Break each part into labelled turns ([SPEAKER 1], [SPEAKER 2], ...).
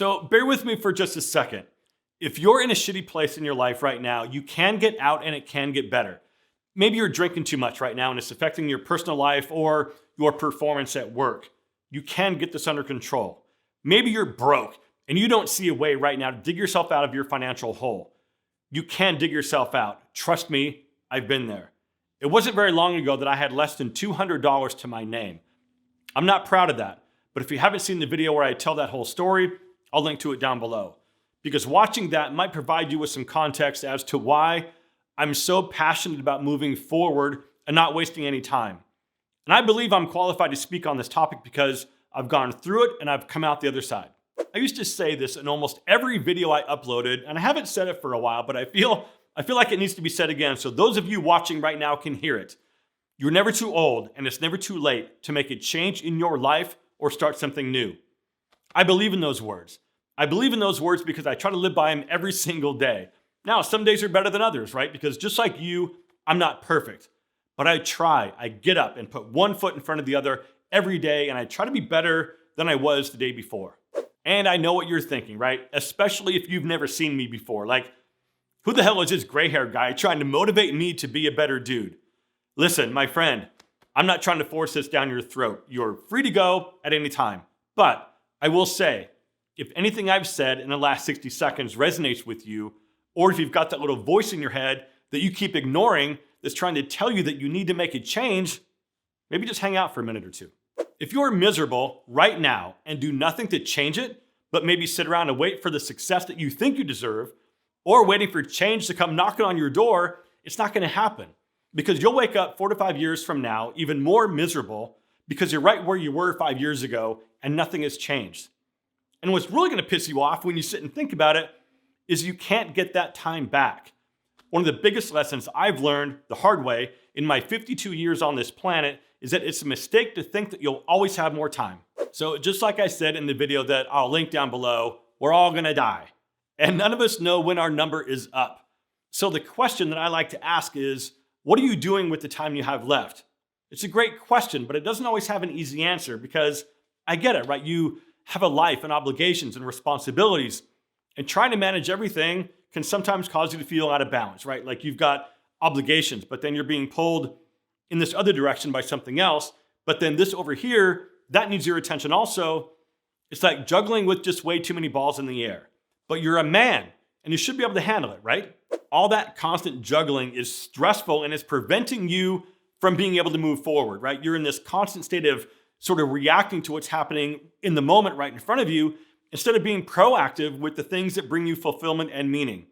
[SPEAKER 1] So bear with me for just a second. If you're in a shitty place in your life right now, you can get out and it can get better. Maybe you're drinking too much right now and it's affecting your personal life or your performance at work. You can get this under control. Maybe you're broke and you don't see a way right now to dig yourself out of your financial hole. You can dig yourself out. Trust me, I've been there. It wasn't very long ago that I had less than $200 to my name. I'm not proud of that, but if you haven't seen the video where I tell that whole story, I'll link to it down below. Because watching that might provide you with some context as to why I'm so passionate about moving forward and not wasting any time. And I believe I'm qualified to speak on this topic because I've gone through it and I've come out the other side. I used to say this in almost every video I uploaded, and I haven't said it for a while, but I feel like it needs to be said again so those of you watching right now can hear it. You're never too old and it's never too late to make a change in your life or start something new. I believe in those words. I believe in those words because I try to live by them every single day. Now, some days are better than others, right? Because just like you, I'm not perfect. But I try. I get up and put one foot in front of the other every day, and I try to be better than I was the day before. And I know what you're thinking, right? Especially if you've never seen me before. Like, who the hell is this gray-haired guy trying to motivate me to be a better dude? Listen, my friend, I'm not trying to force this down your throat. You're free to go at any time. But I will say, if anything I've said in the last 60 seconds resonates with you, or if you've got that little voice in your head that you keep ignoring that's trying to tell you that you need to make a change, maybe just hang out for a minute or two. If you're miserable right now and do nothing to change it, but maybe sit around and wait for the success that you think you deserve, or waiting for change to come knocking on your door, it's not going to happen. Because you'll wake up 4 to 5 years from now even more miserable because you're right where you were 5 years ago and nothing has changed. And what's really going to piss you off when you sit and think about it is you can't get that time back. One of the biggest lessons I've learned the hard way in my 52 years on this planet is that it's a mistake to think that you'll always have more time. So just like I said in the video that I'll link down below, we're all going to die. And none of us know when our number is up. So the question that I like to ask is, what are you doing with the time you have left? It's a great question, but it doesn't always have an easy answer because I get it, right? You have a life and obligations and responsibilities, and trying to manage everything can sometimes cause you to feel out of balance, right? Like you've got obligations, but then you're being pulled in this other direction by something else, but then this over here, that needs your attention also. It's like juggling with just way too many balls in the air. But you're a man, and you should be able to handle it, right? All that constant juggling is stressful and it's preventing you from being able to move forward, right? You're in this constant state of sort of reacting to what's happening in the moment right in front of you, instead of being proactive with the things that bring you fulfillment and meaning.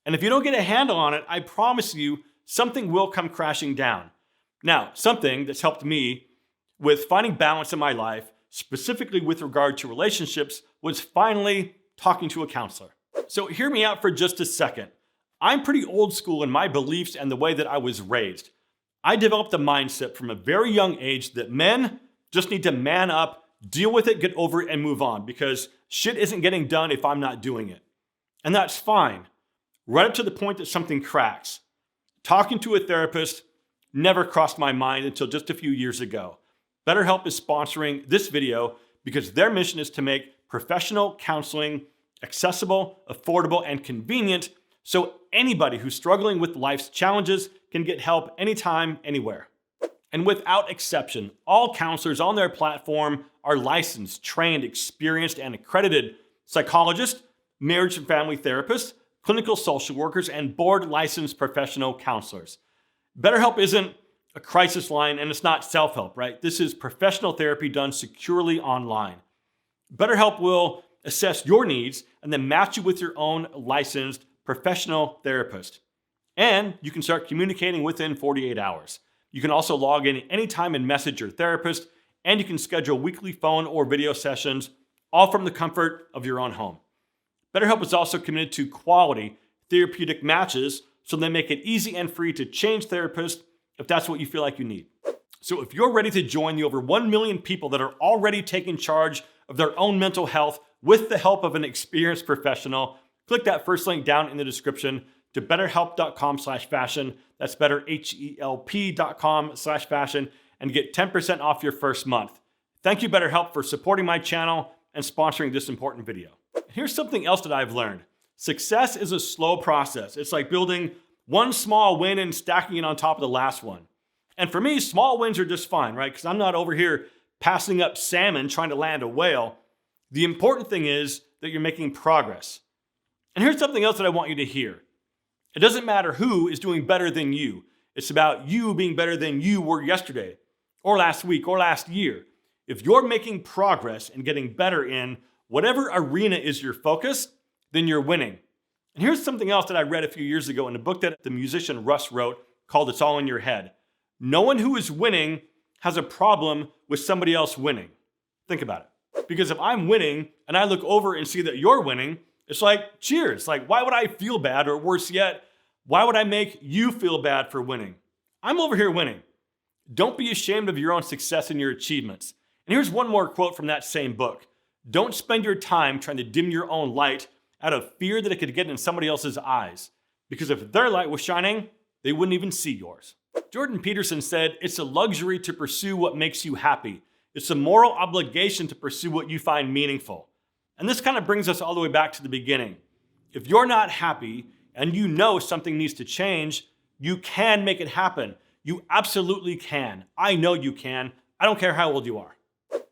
[SPEAKER 1] And if you don't get a handle on it, I promise you, something will come crashing down. Now, something that's helped me with finding balance in my life, specifically with regard to relationships, was finally talking to a counselor. So hear me out for just a second. I'm pretty old school in my beliefs and the way that I was raised. I developed a mindset from a very young age that men just need to man up, deal with it, get over it, and move on because shit isn't getting done if I'm not doing it. And that's fine, right up to the point that something cracks. Talking to a therapist never crossed my mind until just a few years ago. Betterhelp is sponsoring this video because their mission is to make professional counseling accessible, affordable, and convenient so anybody who's struggling with life's challenges can get help anytime, anywhere. And without exception, all counselors on their platform are licensed, trained, experienced, and accredited psychologists, marriage and family therapists, clinical social workers, and board-licensed professional counselors. BetterHelp isn't a crisis line and it's not self-help, right? This is professional therapy done securely online. BetterHelp will assess your needs and then match you with your own licensed professional therapist. And you can start communicating within 48 hours. You can also log in anytime and message your therapist, and you can schedule weekly phone or video sessions, all from the comfort of your own home. BetterHelp is also committed to quality therapeutic matches, so they make it easy and free to change therapists if that's what you feel like you need. So if you're ready to join the over 1 million people that are already taking charge of their own mental health with the help of an experienced professional, click that first link down in the description to betterhelp.com/fashion. That's betterhelp.com/fashion and get 10% off your first month. Thank you, BetterHelp, for supporting my channel and sponsoring this important video. Here's something else that I've learned. Success is a slow process. It's like building one small win and stacking it on top of the last one. And for me, small wins are just fine, right? Because I'm not over here passing up salmon trying to land a whale. The important thing is that you're making progress. And here's something else that I want you to hear. It doesn't matter who is doing better than you. It's about you being better than you were yesterday, or last week, or last year. If you're making progress and getting better in whatever arena is your focus, then you're winning. And here's something else that I read a few years ago in a book that the musician Russ wrote called It's All in Your Head. No one who is winning has a problem with somebody else winning. Think about it. Because if I'm winning and I look over and see that you're winning, it's like, cheers. Like, why would I feel bad? Or worse yet, why would I make you feel bad for winning? I'm over here winning. Don't be ashamed of your own success and your achievements. And here's one more quote from that same book. Don't spend your time trying to dim your own light out of fear that it could get in somebody else's eyes. Because if their light was shining, they wouldn't even see yours. Jordan Peterson said, it's a luxury to pursue what makes you happy. It's a moral obligation to pursue what you find meaningful. And this kind of brings us all the way back to the beginning. If you're not happy and you know something needs to change, you can make it happen. You absolutely can. I know you can. I don't care how old you are.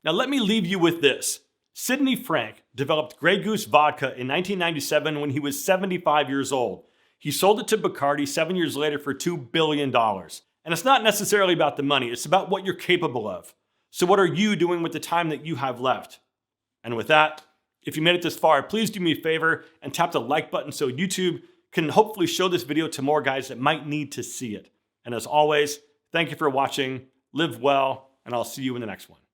[SPEAKER 1] Now let me leave you with this. Sidney Frank developed Grey Goose vodka in 1997 when he was 75 years old. He sold it to Bacardi 7 years later for $2 billion. And it's not necessarily about the money, it's about what you're capable of. So what are you doing with the time that you have left? And with that, if you made it this far, please do me a favor and tap the like button so YouTube can hopefully show this video to more guys that might need to see it. And as always, thank you for watching, live well, and I'll see you in the next one.